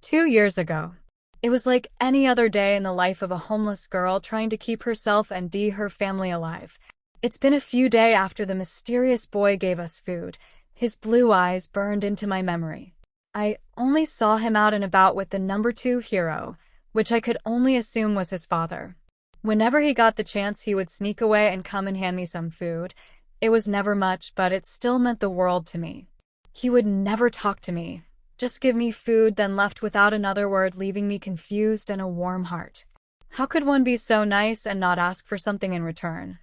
2 years ago. It was like any other day in the life of a homeless girl trying to keep herself and her family alive. It's been a few days after the mysterious boy gave us food. His blue eyes burned into my memory. I only saw him out and about with the number 2 hero, which I could only assume was his father. Whenever he got the chance, he would sneak away and come and hand me some food. It was never much, but it still meant the world to me. He would never talk to me, just give me food, then left without another word, leaving me confused and a warm heart. How could one be so nice and not ask for something in return?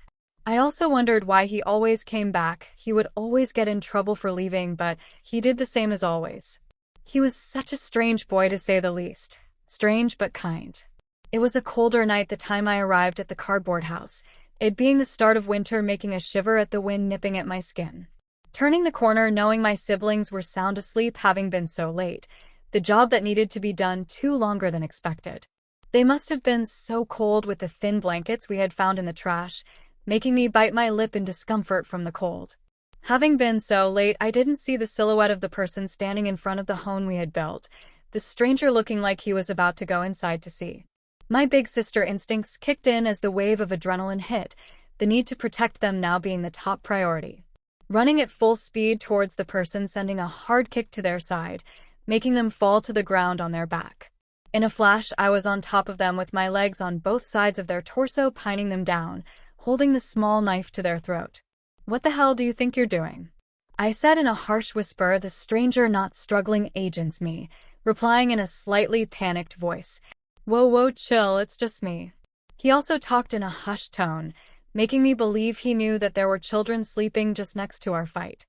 I also wondered why he always came back. He would always get in trouble for leaving, but he did the same as always. He was such a strange boy, to say the least. Strange but kind. It was a colder night the time I arrived at the cardboard house, it being the start of winter, making a shiver at the wind nipping at my skin. Turning the corner, knowing my siblings were sound asleep, having been so late, the job that needed to be done too longer than expected. They must have been so cold with the thin blankets we had found in the trash, making me bite my lip in discomfort from the cold. Having been so late, I didn't see the silhouette of the person standing in front of the home we had built, the stranger looking like he was about to go inside to see. My big sister instincts kicked in as the wave of adrenaline hit, the need to protect them now being the top priority. Running at full speed towards the person, sending a hard kick to their side, making them fall to the ground on their back. In a flash, I was on top of them with my legs on both sides of their torso, pining them down, holding the small knife to their throat. "What the hell do you think you're doing?" I said in a harsh whisper, the stranger not struggling agents me, replying in a slightly panicked voice. Whoa, chill, it's just me." He also talked in a hushed tone, making me believe he knew that there were children sleeping just next to our fight.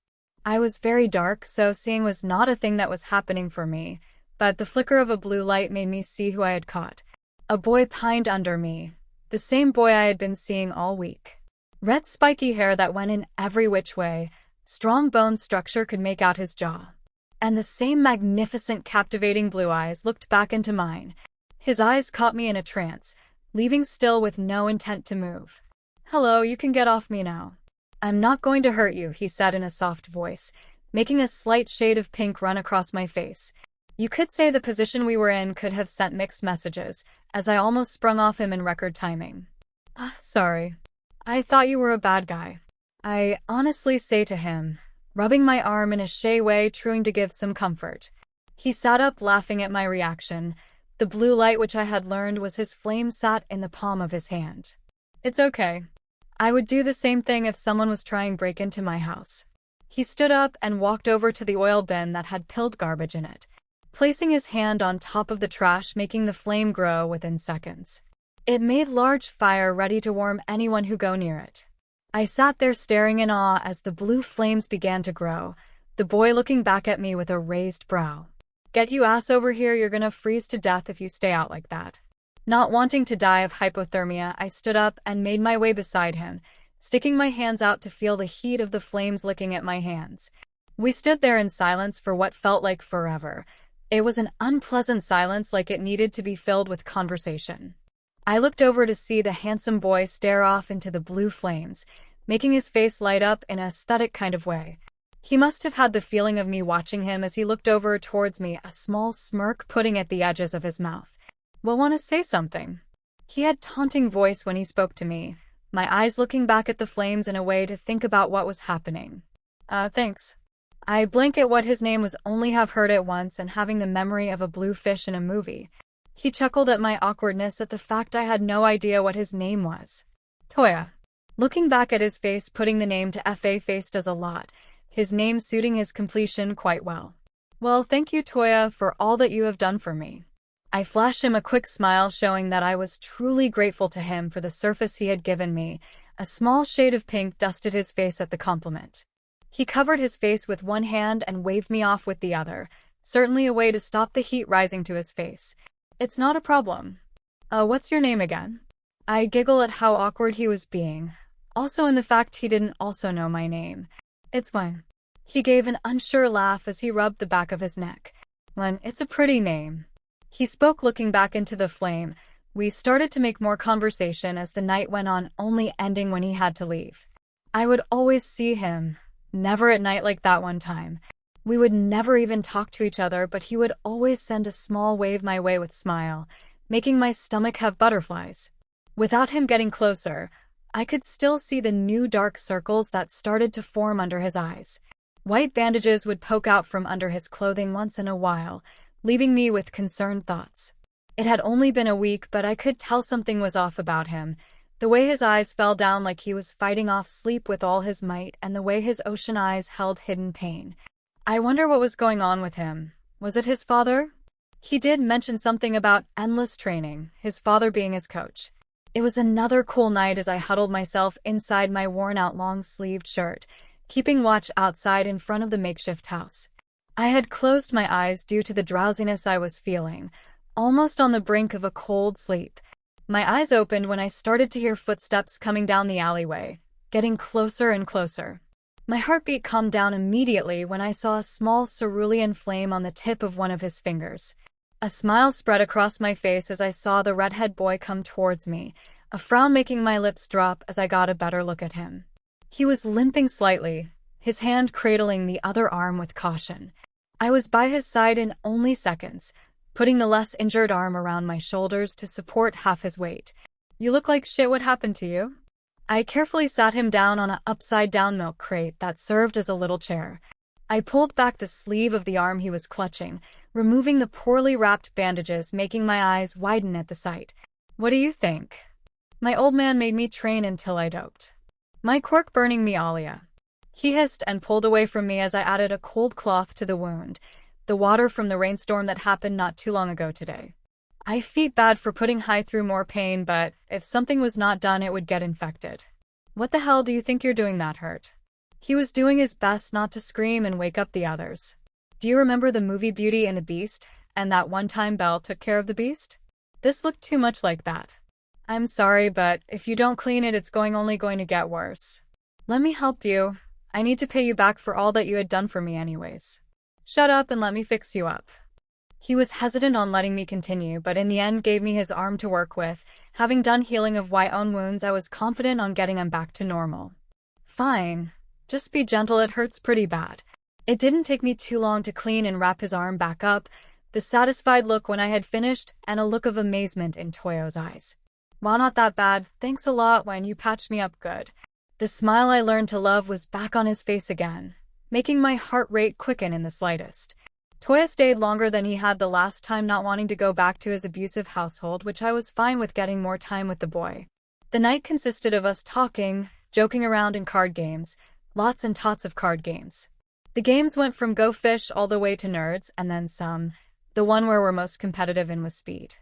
I was very dark, so seeing was not a thing that was happening for me, but the flicker of a blue light made me see who I had caught. A boy pined under me, the same boy I had been seeing all week. Red spiky hair that went in every which way, strong bone structure, could make out his jaw. And the same magnificent, captivating blue eyes looked back into mine. His eyes caught me in a trance, leaving still with no intent to move. "Hello, you can get off me now. I'm not going to hurt you," he said in a soft voice, making a slight shade of pink run across my face. You could say the position we were in could have sent mixed messages, as I almost sprung off him in record timing. Sorry. I thought you were a bad guy," I honestly say to him, rubbing my arm in a shy way, trying to give some comfort. He sat up, laughing at my reaction. The blue light, which I had learned was his flame, sat in the palm of his hand. "It's okay. I would do the same thing if someone was trying to break into my house." He stood up and walked over to the oil bin that had pilled garbage in it, placing his hand on top of the trash, making the flame grow within seconds. It made large fire, ready to warm anyone who go near it. I sat there staring in awe as the blue flames began to grow, the boy looking back at me with a raised brow. "Get you ass over here, you're gonna freeze to death if you stay out like that." Not wanting to die of hypothermia, I stood up and made my way beside him, sticking my hands out to feel the heat of the flames licking at my hands. We stood there in silence for what felt like forever. It was an unpleasant silence, like it needed to be filled with conversation. I looked over to see the handsome boy stare off into the blue flames, making his face light up in an aesthetic kind of way. He must have had the feeling of me watching him as he looked over towards me, a small smirk putting at the edges of his mouth. "Well, wanna say something?" He had taunting voice when he spoke to me, my eyes looking back at the flames in a way to think about what was happening. Thanks." I blink at what his name was, only have heard it once and having the memory of a blue fish in a movie. He chuckled at my awkwardness at the fact I had no idea what his name was. "Toya." Looking back at his face, putting the name to FA face does a lot, his name suiting his completion quite well. "Well, thank you, Toya, for all that you have done for me." I flashed him a quick smile, showing that I was truly grateful to him for the service he had given me. A small shade of pink dusted his face at the compliment. He covered his face with one hand and waved me off with the other, certainly a way to stop the heat rising to his face. "It's not a problem. What's your name again?" I giggle at how awkward he was being, also in the fact he didn't also know my name. "It's fine." He gave an unsure laugh as he rubbed the back of his neck. "Len, it's a pretty name." He spoke, looking back into the flame. We started to make more conversation as the night went on, only ending when he had to leave. I would always see him, never at night like that one time. We would never even talk to each other, but he would always send a small wave my way with a smile, making my stomach have butterflies. Without him getting closer, I could still see the new dark circles that started to form under his eyes. White bandages would poke out from under his clothing once in a while, leaving me with concerned thoughts. It had only been a week, but I could tell something was off about him. The way his eyes fell down like he was fighting off sleep with all his might, and the way his ocean eyes held hidden pain. I wonder what was going on with him. Was it his father? He did mention something about endless training, his father being his coach. It was another cool night as I huddled myself inside my worn-out long-sleeved shirt, keeping watch outside in front of the makeshift house. I had closed my eyes due to the drowsiness I was feeling, almost on the brink of a cold sleep. My eyes opened when I started to hear footsteps coming down the alleyway, getting closer and closer. My heartbeat calmed down immediately when I saw a small cerulean flame on the tip of one of his fingers. A smile spread across my face as I saw the redhead boy come towards me, a frown making my lips drop as I got a better look at him. He was limping slightly, his hand cradling the other arm with caution. I was by his side in only seconds, putting the less injured arm around my shoulders to support half his weight. "You look like shit. What happened to you?" I carefully sat him down on an upside-down milk crate that served as a little chair. I pulled back the sleeve of the arm he was clutching, removing the poorly wrapped bandages, making my eyes widen at the sight. "What do you think?" "My old man made me train until I doped. My quirk burning me, Alia." He hissed and pulled away from me as I added a cold cloth to the wound, the water from the rainstorm that happened not too long ago today. I felt bad for putting Hai through more pain, but if something was not done, it would get infected. "What the hell do you think you're doing? That hurt." He was doing his best not to scream and wake up the others. "Do you remember the movie Beauty and the Beast, and that one time Belle took care of the beast? This looked too much like that." "I'm sorry, but if you don't clean it, it's only going to get worse." "Let me help you. I need to pay you back for all that you had done for me anyways." "Shut up and let me fix you up." He was hesitant on letting me continue, but in the end gave me his arm to work with. Having done healing of my own wounds, I was confident on getting him back to normal. "Fine. Just be gentle, it hurts pretty bad." It didn't take me too long to clean and wrap his arm back up, the satisfied look when I had finished, and a look of amazement in Toyo's eyes. "Wow, not that bad. Thanks a lot when you patched me up good." The smile I learned to love was back on his face again, making my heart rate quicken in the slightest. Toya stayed longer than he had the last time, not wanting to go back to his abusive household, which I was fine with getting more time with the boy. The night consisted of us talking, joking around, and card games. Lots and tots of card games. The games went from Go Fish all the way to Nerds, and then some. The one where we're most competitive in was Speed.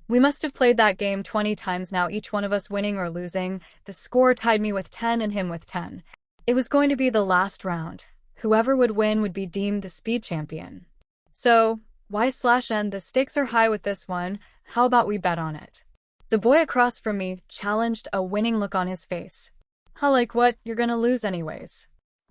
We must have played that game 20 times now, each one of us winning or losing. The score tied me with 10 and him with 10. It was going to be the last round. Whoever would win would be deemed the Speed champion. So, Y/N, the stakes are high with this one. How about we bet on it? The boy across from me challenged, a winning look on his face. "Huh, like what? You're gonna lose anyways."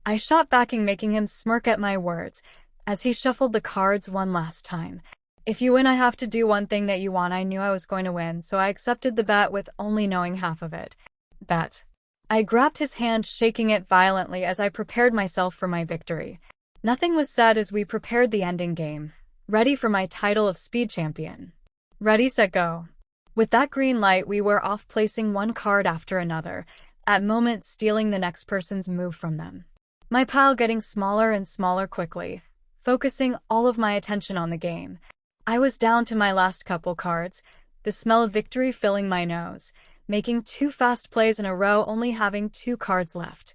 I shot backing, making him smirk at my words, as he shuffled the cards one last time. "If you win, I have to do one thing that you want." I knew I was going to win, so I accepted the bet with only knowing half of it. "Bet." I grabbed his hand, shaking it violently as I prepared myself for my victory. Nothing was said as we prepared the ending game, ready for my title of Speed champion. Ready, set, go. With that green light, we were off, placing one card after another, at moments stealing the next person's move from them. My pile getting smaller and smaller quickly, focusing all of my attention on the game. I was down to my last couple cards, the smell of victory filling my nose, making 2 fast plays in a row, only having 2 cards left.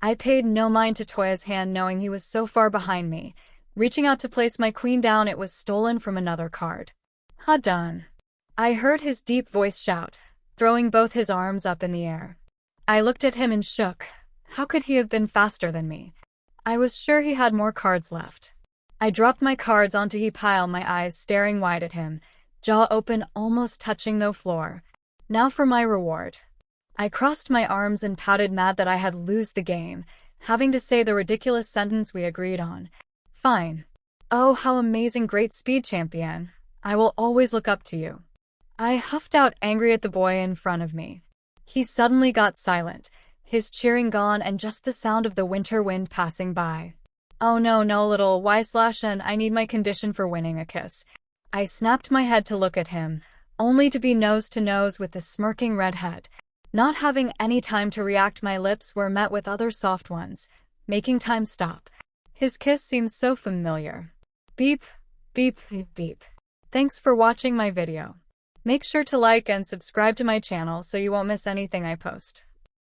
I paid no mind to Toya's hand, knowing he was so far behind me. Reaching out to place my queen down, it was stolen from another card. "Ha, done." I heard his deep voice shout, throwing both his arms up in the air. I looked at him and shook. How could he have been faster than me? I was sure he had more cards left. I dropped my cards onto his pile, my eyes staring wide at him, jaw open, almost touching the floor. Now for my reward. I crossed my arms and pouted, mad that I had lost the game, having to say the ridiculous sentence we agreed on. "Fine. Oh, how amazing, great Speed champion. I will always look up to you." I huffed out, angry at the boy in front of me. He suddenly got silent, his cheering gone and just the sound of the winter wind passing by. Oh no, no little y/and I need my condition for winning a kiss. I snapped my head to look at him, only to be nose to nose with the smirking redhead. Not having any time to react, my lips were met with other soft ones, making time stop. His kiss seemed so familiar. Beep, beep, beep, beep. Thanks for watching my video. Make sure to like and subscribe to my channel so you won't miss anything I post.